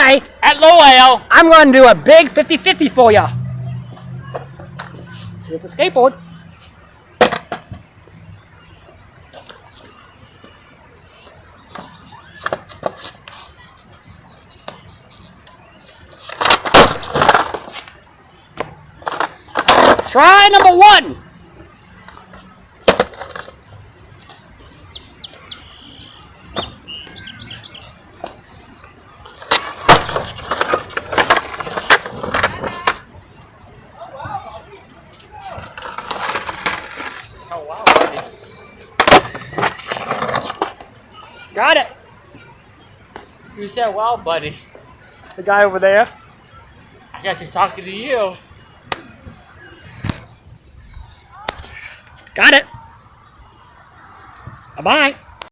Bye. At Lowell. I'm going to do a big 50-50 for ya. Here's the skateboard. Try number 1. Oh, wow, buddy. Got it. You said, wow, buddy. The guy over there. I guess he's talking to you. Got it. Bye-bye.